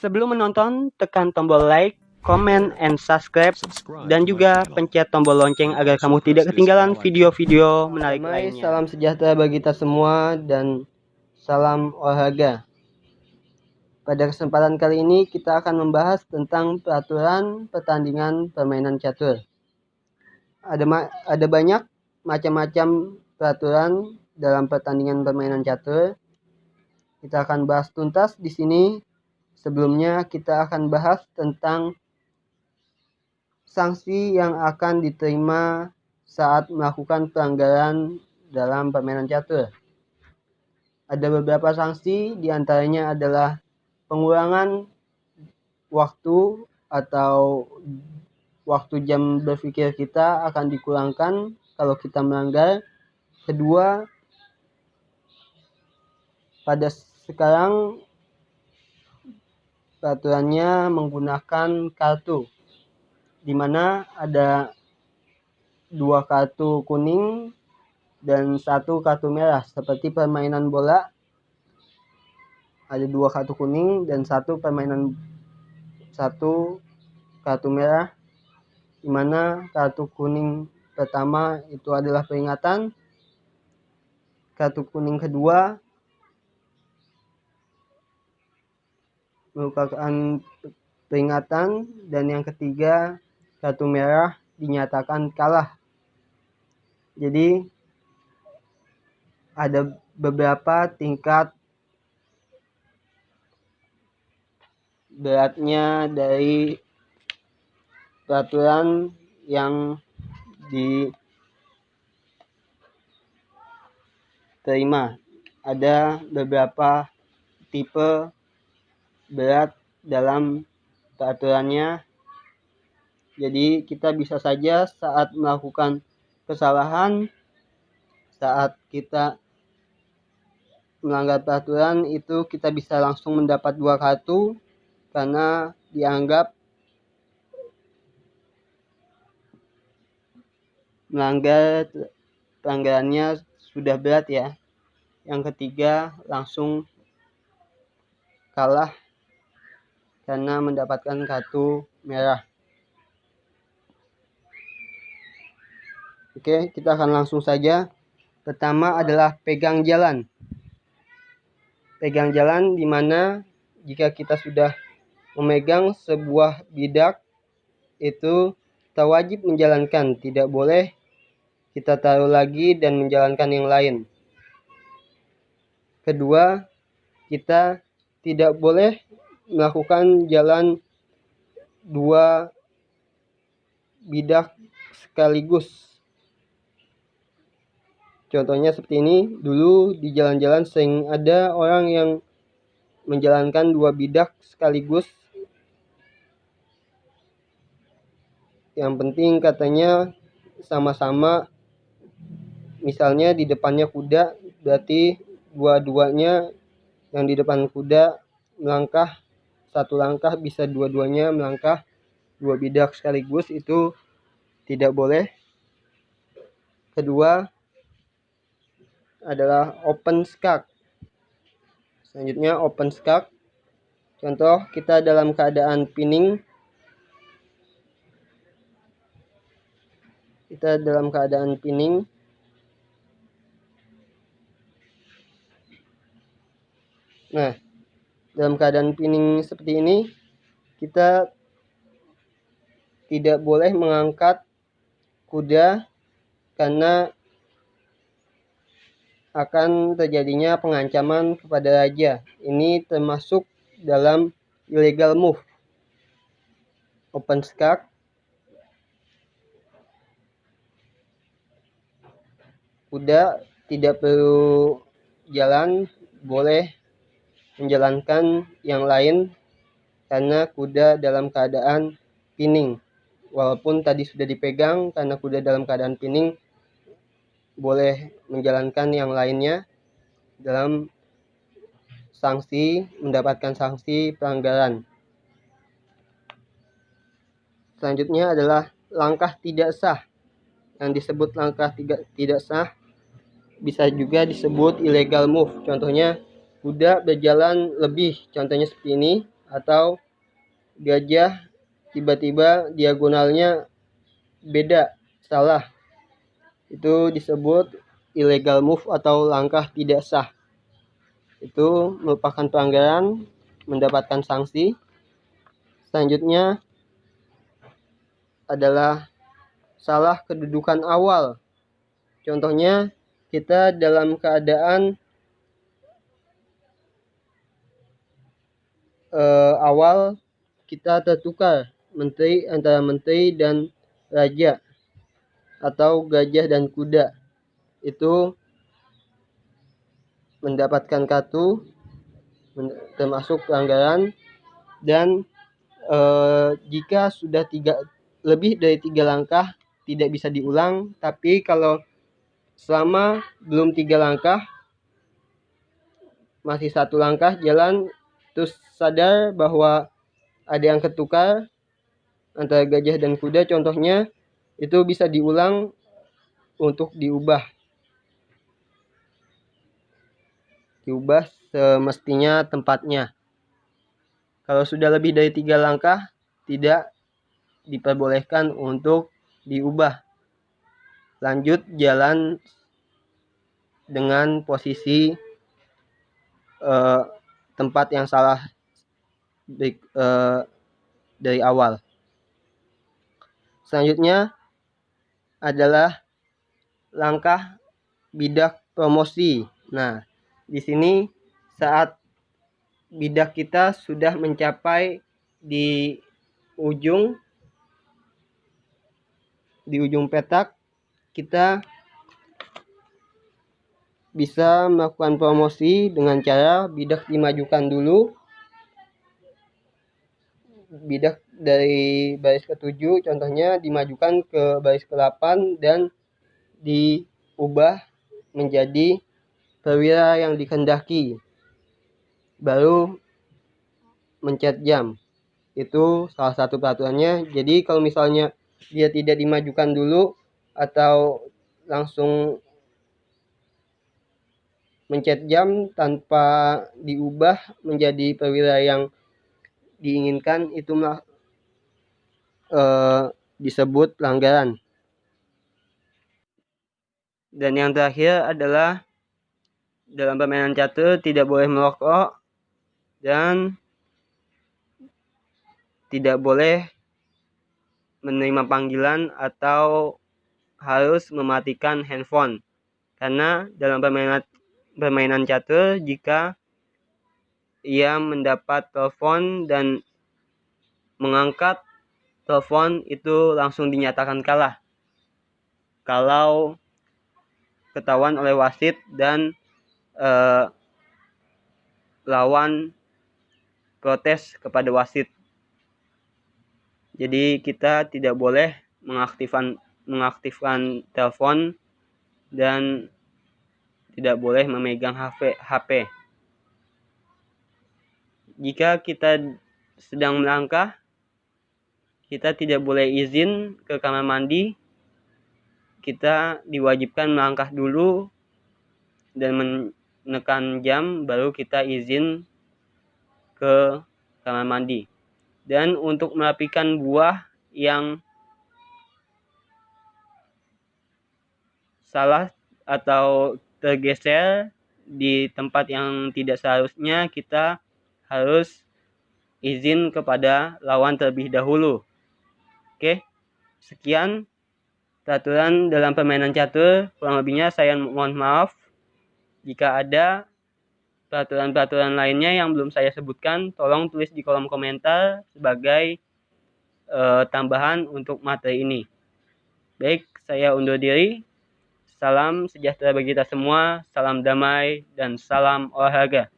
Sebelum menonton, tekan tombol like, comment, and subscribe, dan juga pencet tombol lonceng agar kamu tidak ketinggalan video-video menarik lainnya. Salam sejahtera bagi kita semua dan salam olahraga. Pada kesempatan kali ini kita akan membahas tentang peraturan pertandingan permainan catur. Ada banyak macam-macam peraturan dalam pertandingan permainan catur. Kita akan bahas tuntas di sini. Sebelumnya kita akan bahas tentang sanksi yang akan diterima saat melakukan pelanggaran dalam permainan catur. Ada beberapa sanksi, diantaranya adalah pengurangan waktu atau waktu jam berpikir kita akan dikurangkan kalau kita melanggar. Kedua, pada sekarang peraturannya menggunakan kartu, di mana ada 2 kartu kuning dan 1 kartu merah. Seperti permainan bola, ada 2 kartu kuning dan 1 kartu merah, di mana kartu kuning pertama itu adalah peringatan, kartu kuning kedua merupakan peringatan, dan yang ketiga kartu merah dinyatakan kalah. Jadi ada beberapa tingkat beratnya dari peraturan yang diterima. Ada beberapa tipe berat dalam peraturannya. Jadi kita bisa saja saat melakukan kesalahan, saat kita melanggar peraturan itu kita bisa langsung mendapat 2 kartu karena dianggap pelanggarannya sudah berat ya. Yang ketiga langsung kalah karena mendapatkan kartu merah. Oke, kita akan langsung saja. Pertama adalah pegang jalan. Pegang jalan di mana jika kita sudah memegang sebuah bidak itu kita wajib menjalankan, tidak boleh kita taruh lagi dan menjalankan yang lain. Kedua, kita tidak boleh melakukan jalan 2 bidak sekaligus. Contohnya seperti ini. Dulu di jalan-jalan sering ada orang yang menjalankan 2 bidak sekaligus. Yang penting katanya sama-sama, misalnya di depannya kuda, berarti dua-duanya yang di depan kuda melangkah 1 langkah, bisa dua-duanya melangkah 2 bidak sekaligus, itu tidak boleh. Kedua adalah open skak. Selanjutnya open skak. Contoh, kita dalam keadaan pinning. Nah, dalam keadaan pinning seperti ini, kita tidak boleh mengangkat kuda karena akan terjadinya pengancaman kepada raja. Ini termasuk dalam illegal move. Open skak. Kuda tidak perlu jalan, boleh menjalankan yang lain karena kuda dalam keadaan pinning. Walaupun tadi sudah dipegang, karena kuda dalam keadaan pinning boleh menjalankan yang lainnya dalam mendapatkan sanksi pelanggaran. Selanjutnya adalah langkah tidak sah. Yang disebut langkah tidak sah bisa juga disebut illegal move. Contohnya kuda berjalan lebih, contohnya seperti ini, atau gajah tiba-tiba diagonalnya beda, salah. Itu disebut illegal move atau langkah tidak sah. Itu merupakan pelanggaran, mendapatkan sanksi. Selanjutnya adalah salah kedudukan awal. Contohnya, kita dalam keadaan awal kita tertukar antara menteri dan raja atau gajah dan kuda. Itu mendapatkan kartu, termasuk pelanggaran. Dan jika sudah lebih dari 3 langkah tidak bisa diulang, tapi kalau selama belum 3 langkah masih 1 langkah jalan, terus sadar bahwa ada yang ketukar antara gajah dan kuda contohnya, itu bisa diulang untuk diubah semestinya tempatnya. Kalau sudah lebih dari 3 langkah tidak diperbolehkan untuk diubah. Lanjut jalan dengan posisi tempat yang salah dari awal. Selanjutnya adalah langkah bidak promosi. Nah, di sini saat bidak kita sudah mencapai di ujung petak, kita bisa melakukan promosi dengan cara bidak dimajukan dulu. Bidak dari baris ke-7 contohnya dimajukan ke baris ke-8 dan diubah menjadi perwira yang dikehendaki. Baru mencet jam. Itu salah satu peraturannya. Jadi kalau misalnya dia tidak dimajukan dulu atau langsung mencet jam tanpa diubah menjadi perwira yang diinginkan, itu disebut pelanggaran. Dan yang terakhir adalah dalam permainan catur tidak boleh merokok dan tidak boleh menerima panggilan atau harus mematikan handphone. Karena dalam permainan catur, jika ia mendapat telepon dan mengangkat telepon, itu langsung dinyatakan kalah kalau ketahuan oleh wasit dan lawan protes kepada wasit. Jadi kita tidak boleh mengaktifkan telepon dan tidak boleh memegang HP. Jika kita sedang melangkah, kita tidak boleh izin ke kamar mandi. Kita diwajibkan melangkah dulu dan menekan jam, baru kita izin ke kamar mandi. Dan untuk merapikan buah yang salah atau tergeser di tempat yang tidak seharusnya, kita harus izin kepada lawan terlebih dahulu. Oke, sekian peraturan dalam permainan catur. Kurang lebihnya saya mohon maaf. Jika ada peraturan-peraturan lainnya yang belum saya sebutkan, tolong tulis di kolom komentar sebagai tambahan untuk materi ini. Baik, saya undur diri. Salam sejahtera bagi kita semua, salam damai, dan salam olahraga.